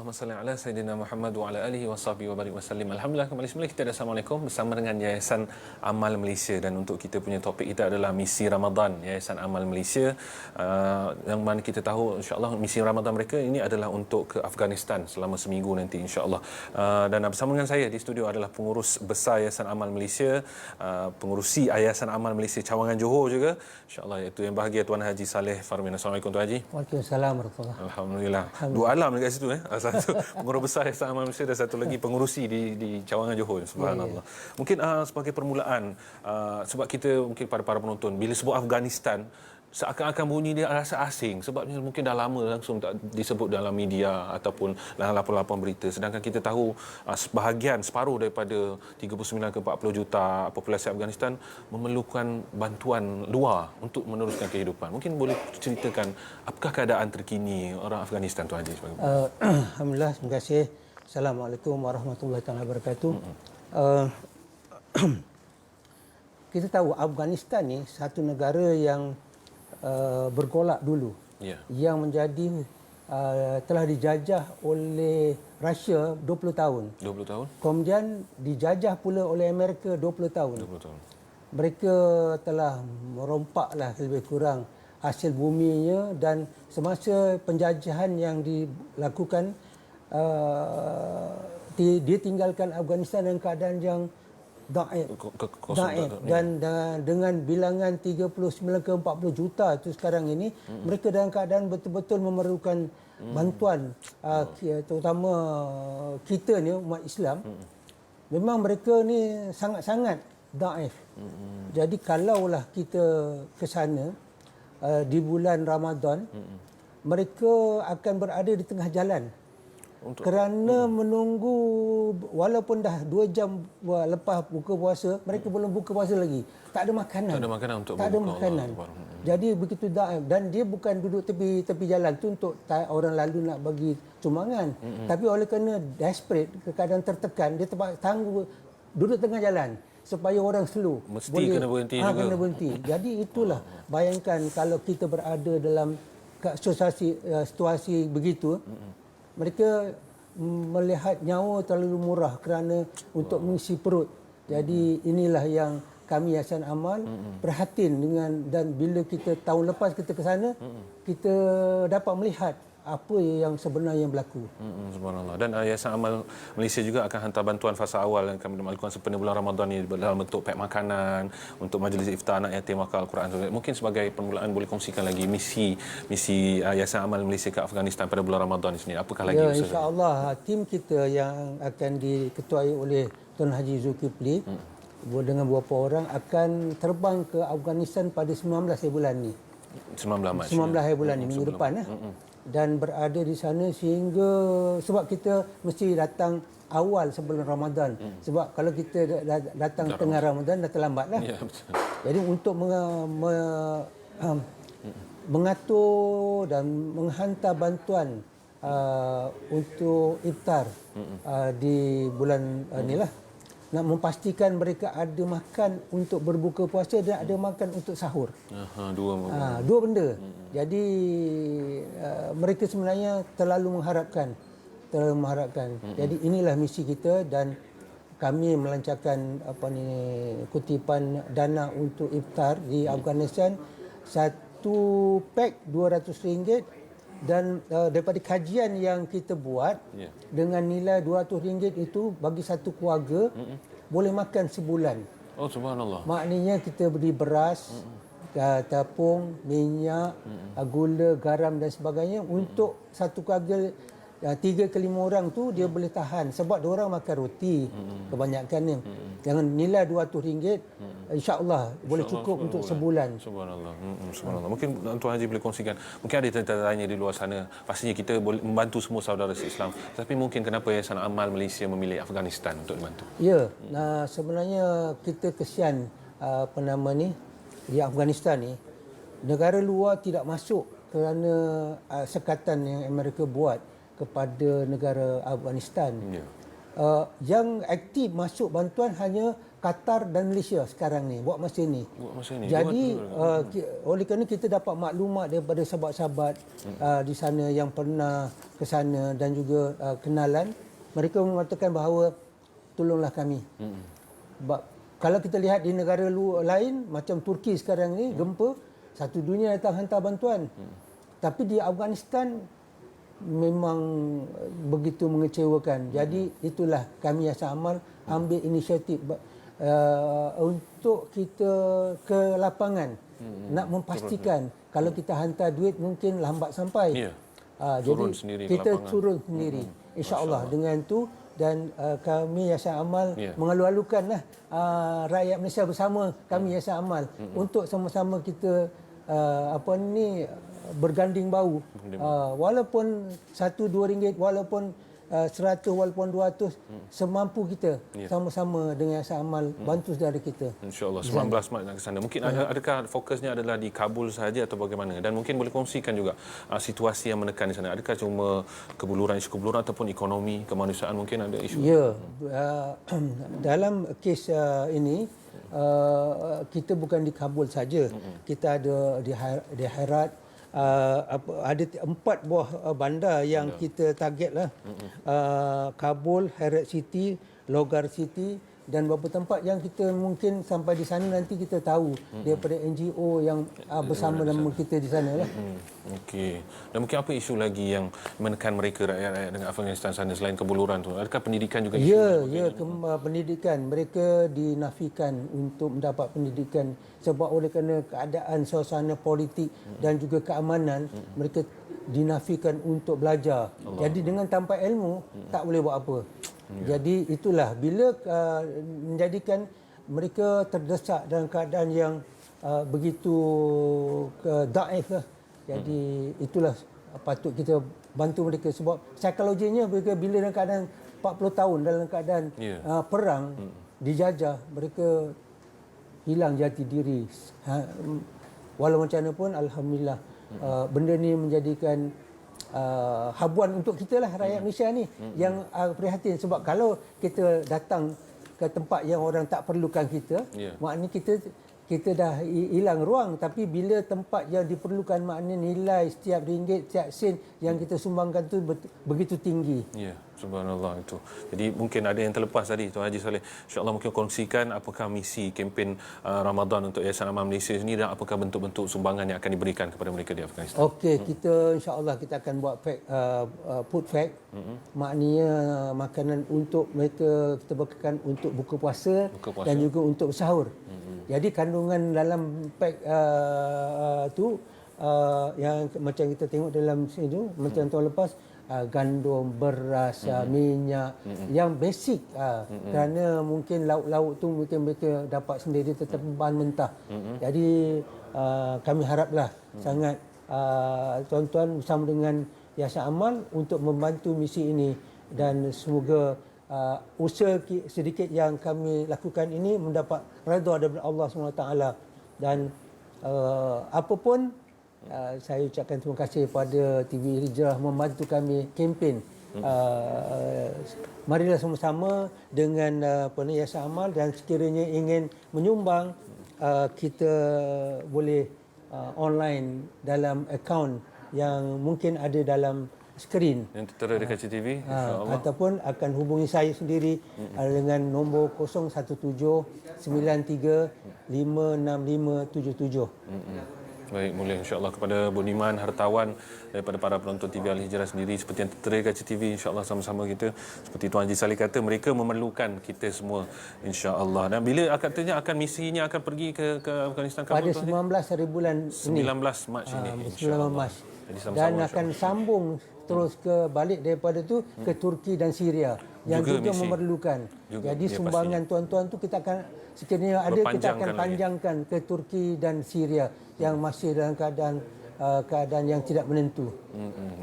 Allahumma salli ala Sayyidina Muhammad wa ala alihi wa sahbihi wa barik wa sallim. Alhamdulillah, kembali semula kita ada Assalamualaikum bersama dengan Yayasan Amal Malaysia, dan untuk kita punya topik kita adalah misi Ramadan Yayasan Amal Malaysia, yang mana kita tahu insya-Allah misi Ramadan mereka ini adalah untuk ke Afghanistan selama seminggu nanti insya-Allah. Dan bersama dengan saya di studio adalah pengurus besar Yayasan Amal Malaysia, pengurusi Yayasan Amal Malaysia Cawangan Johor juga insya-Allah, iaitu yang bahagia Tuan Haji Saleh Farmin. Assalamualaikum Tuan Haji. Waalaikumsalam warahmatullahi. Alhamdulillah. Dua alam dekat situ satu pengurus besar Yayasan Amal Malaysia dan satu lagi pengurusi di Cawangan Johor. Subhanallah. Mungkin sebagai permulaan, sebab kita mungkin para penonton bila sebut Afghanistan seakan-akan bunyi dia rasa asing sebabnya mungkin dah lama langsung tak disebut dalam media ataupun dalam laporan-laporan berita, sedangkan kita tahu separuh daripada 39 ke 40 juta populasi Afghanistan memerlukan bantuan luar untuk meneruskan kehidupan. Mungkin boleh ceritakan apakah keadaan terkini orang Afghanistan, Tuan Haji? Alhamdulillah, terima kasih. Assalamualaikum warahmatullahi wabarakatuh. Kita tahu Afghanistan ni satu negara yang bergolak dulu, yang menjadi telah dijajah oleh Rusia 20 tahun. 20 tahun. Kemudian dijajah pula oleh Amerika 20 tahun. 20 tahun. Mereka telah merompaklah lebih kurang hasil buminya, dan semasa penjajahan yang dilakukan, dia tinggalkan Afghanistan dalam keadaan yang daif dan dengan bilangan 39 ke 40 juta itu sekarang ini, mereka dalam keadaan betul-betul memerlukan bantuan, terutama kita ni umat Islam. Memang mereka ni sangat-sangat daif. Jadi kalaulah kita ke sana di bulan Ramadan, mereka akan berada di tengah jalan. Kerana menunggu, walaupun dah 2 jam lepas buka puasa, mereka belum buka puasa lagi. Tak ada makanan. Tak ada makanan untuk berbuka. Tak ada makanan. Jadi begitu daif, dan dia bukan duduk tepi jalan tu untuk orang lalu nak bagi sumbangan. Tapi oleh kerana desperate, keadaan tertekan, dia terpaksa duduk tengah jalan supaya orang slow. Mesti boleh, kena berhenti juga. Kena berhenti. Jadi itulah, bayangkan kalau kita berada dalam situasi begitu, mereka melihat nyawa terlalu murah kerana untuk mengisi perut. Jadi inilah yang kami Yayasan Amal perhatian dengan, dan bila kita tahun lepas kita ke sana, kita dapat melihat apa yang sebenarnya berlaku. Subhanallah. Dan Yayasan Amal Malaysia juga akan hantar bantuan fasa awal yang kami lakukan sepenuh bulan Ramadan ini dalam bentuk pek makanan untuk majlis iftar anak yatim wakaf Al-Quran. Mungkin sebagai permulaan boleh kongsikan lagi misi Yayasan Amal Malaysia ke Afghanistan pada bulan Ramadan ini. Apakah lagi usaha? Insya-Allah tim kita yang akan diketuai oleh Tuan Haji Zulkifli dengan beberapa orang akan terbang ke Afghanistan pada 19 bulan ni. 19 bulan ni, minggu depan dan berada di sana sehingga, sebab kita mesti datang awal sebelum Ramadan. Sebab kalau kita datang tengah Ramadan dah terlambatlah. Ya, betul. Jadi untuk mengatur dan menghantar bantuan untuk iftar di bulan inilah, nak memastikan mereka ada makan untuk berbuka puasa dan ada makan untuk sahur. Dua benda. Jadi mereka sebenarnya terlalu mengharapkan. Jadi inilah misi kita, dan kami melancarkan kutipan dana untuk iftar di Afghanistan. Satu pack RM200, dan daripada kajian yang kita buat, dengan nilai RM200 itu bagi satu keluarga boleh makan sebulan. Oh, subhanallah. Maknanya kita beri beras, tepung, minyak, gula, garam dan sebagainya untuk satu keluarga 3 ke 5 orang tu dia boleh tahan, sebab dia orang makan roti kebanyakan ni. Dengan nilai RM200 insya-Allah boleh cukup untuk sebulan. Subhanallah. Subhanallah. Mungkin Tuan Haji boleh kongsikan, mungkin ada tanya di luar sana, pastinya kita boleh membantu semua saudara Islam, tapi mungkin kenapa Yayasan Amal Malaysia memilih Afghanistan untuk dibantu? Ya, sebenarnya kita kesian di Afghanistan ni, negara luar tidak masuk kerana sekatan yang Amerika buat kepada negara Afghanistan. yang aktif masuk bantuan hanya Qatar dan Malaysia sekarang ni buat masa ni. Jadi oleh kerana kita dapat maklumat daripada sahabat-sahabat di sana yang pernah ke sana dan juga kenalan, mereka mengatakan bahawa tolonglah kami. Kalau kita lihat di negara lain macam Turki sekarang ni gempa, satu dunia datang hantar bantuan. Tapi di Afghanistan memang begitu mengecewakan. Jadi itulah kami Yayasan Amal ambil inisiatif untuk kita ke lapangan nak memastikan kalau kita hantar duit mungkin lambat sampai. Jadi kita turun sendiri. InsyaAllah dengan tu dan kami Yayasan Amal mengalu-alukanlah rakyat Malaysia bersama kami Yayasan Amal untuk sama-sama kita berganding bahu. Walaupun RM1-2, walaupun 100, walaupun 200, semampu kita sama-sama dengan Yayasan Amal bantu saudara kita. InsyaAllah 19 Mac nak ke sana. Mungkin adakah fokusnya adalah di Kabul sahaja atau bagaimana? Dan mungkin boleh kongsikan juga situasi yang menekan di sana. Adakah cuma isu kebuluran ataupun ekonomi, kemanusiaan mungkin ada isu? Ya, dalam kes ini kita bukan di Kabul saja. Kita ada di Herat. Ada 4 buah bandar yang kita target lah. Kabul, Herat City, Logar City dan beberapa tempat yang kita mungkin sampai di sana nanti kita tahu daripada NGO yang bersama dengan kita di sana lah. Okey. Dan mungkin apa isu lagi yang menekan mereka rakyat dengan Afghanistan sana selain kebuluran tu? Adakah pendidikan juga isu? Ya, pendidikan. Mereka dinafikan untuk mendapat pendidikan sebab oleh kerana keadaan suasana politik dan juga keamanan, mereka dinafikan untuk belajar. Jadi dengan tanpa ilmu tak boleh buat apa. Jadi itulah bila menjadikan mereka terdesak dalam keadaan yang begitu daif lah. Jadi itulah patut kita bantu mereka sebab psikologinya mereka bila dalam keadaan 40 tahun dalam keadaan perang, dijajah, mereka hilang jati diri. Walau macam mana pun alhamdulillah benda ni menjadikan habuan untuk kita lah rakyat Malaysia ni yang prihatin sebab kalau kita datang ke tempat yang orang tak perlukan kita, maknanya kita dah hilang ruang. Tapi bila tempat yang diperlukan, maknanya nilai setiap ringgit, setiap sen yang kita sumbangkan tu begitu tinggi. Ya, subhanallah itu. Jadi mungkin ada yang terlepas tadi Tuan Haji Saleh. InsyaAllah mungkin kongsikan apakah misi kempen Ramadan untuk Yayasan Amal Malaysia ini dan apakah bentuk-bentuk sumbangan yang akan diberikan kepada mereka di Afghanistan. Okey, kita insyaAllah kita akan buat food pack. Maknanya makanan untuk mereka kita berikan untuk buka puasa dan juga untuk sahur. Jadi kandungan dalam pack tu yang macam kita tengok dalam sini tu, macam tahun lepas, gandum, beras, minyak yang basic. Kerana mungkin lauk-lauk tu mungkin mereka dapat sendiri tetapi bahan mentah. Jadi kami haraplah sangat tuan-tuan bersama dengan Yayasan Amal untuk membantu misi ini dan semoga usaha sedikit yang kami lakukan ini mendapat redha daripada Allah SWT. Dan apapun saya ucapkan terima kasih kepada TV Hijrah membantu kami kempen. Marilah sama-sama dengan Yayasan Amal dan sekiranya ingin menyumbang kita boleh online dalam akaun yang mungkin ada dalam skrin yang tertera dekat CCTV, insyaAllah. Ataupun akan hubungi saya sendiri dengan nombor 017-93-56577. Baik, mulia insyaAllah kepada Budiman, hartawan daripada para penonton TV Al-Hijrah sendiri seperti yang tertera kat CCTV, insyaAllah sama-sama kita seperti Tuan Haji Saleh kata, mereka memerlukan kita semua insyaAllah. Dan bila katanya akan misinya akan pergi ke Afghanistan pada 19 hari bulan ini, 19 Mac ini 19 Mac. Dan akan sambung terus ke balik daripada tu ke Turki dan Syria yang juga memerlukan. Jadi sumbangan tuan-tuan tu kita akan sekiranya ada kita akan panjangkan ke Turki dan Syria yang masih dalam keadaan yang tidak menentu.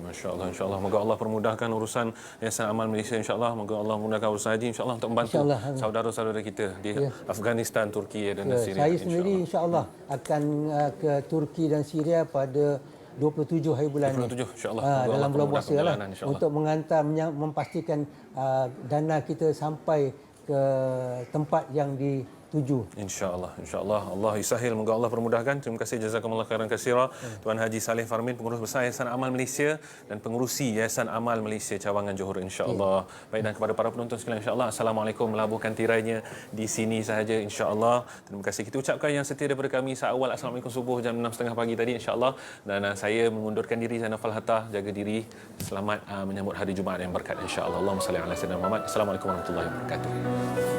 Masya-Allah, insya-Allah moga Allah permudahkan urusan Yayasan Amal Malaysia, insya-Allah moga Allah mudahkan urusan haji, insya-Allah untuk membantu saudara-saudara kita di Afghanistan, Turki dan Syria. Saya sendiri insya-Allah akan ke Turki dan Syria pada 27 hari bulan ni. 27, insya-Allah. Dalam bulan puasa lah. insya-Allah. Untuk mengantar, memastikan dana kita sampai ke tempat yang dituju. InsyaAllah, insyaAllah. Allah yusahil. Moga Allah permudahkan. Terima kasih jazakumullah khairan katsira. Tuan Haji Saleh Farmin, Pengurus Besar Yayasan Amal Malaysia dan Pengerusi Yayasan Amal Malaysia Cawangan Johor, insyaAllah. Baik, dan kepada para penonton sekalian, insyaAllah, Assalamualaikum. Melabuhkan tirainya di sini sahaja, insyaAllah. Terima kasih. Kita ucapkan yang setia daripada kami seawal Assalamualaikum subuh jam 6.30 pagi tadi, insyaAllah. Dan saya mengundurkan diri, saya Naufal Hatta. Jaga diri. Selamat menyambut hari Jumaat yang berkat, insyaAllah. Allahumma salli ala sayyidina Muhammad. Assalamualaikum warahmatullahi wabarakatuh.